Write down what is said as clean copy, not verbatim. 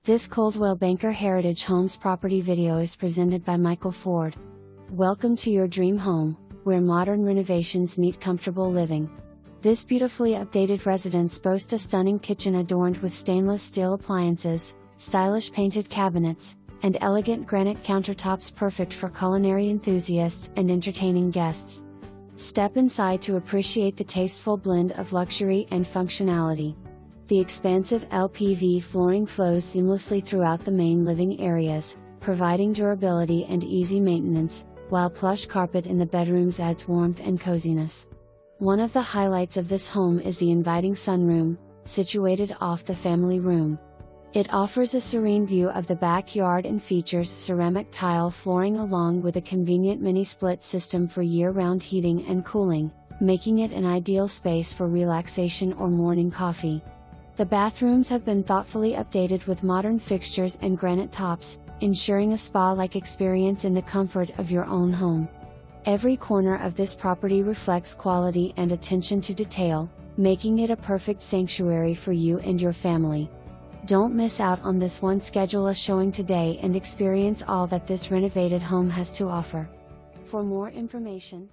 This Coldwell Banker Heritage Homes property video is presented by Michael Ford. Welcome to your dream home, where modern renovations meet comfortable living. This beautifully updated residence boasts a stunning kitchen adorned with stainless steel appliances, stylish painted cabinets, and elegant granite countertops perfect for culinary enthusiasts and entertaining guests. Step inside to appreciate the tasteful blend of luxury and functionality. The expansive LPV flooring flows seamlessly throughout the main living areas, providing durability and easy maintenance, while plush carpet in the bedrooms adds warmth and coziness. One of the highlights of this home is the inviting sunroom, situated off the family room. It offers a serene view of the backyard and features ceramic tile flooring along with a convenient mini-split system for year-round heating and cooling, making it an ideal space for relaxation or morning coffee. The bathrooms have been thoughtfully updated with modern fixtures and granite tops, ensuring a spa-like experience in the comfort of your own home. Every corner of this property reflects quality and attention to detail, making it a perfect sanctuary for you and your family. Don't miss out on this one. Schedule a showing today and experience all that this renovated home has to offer. For more information,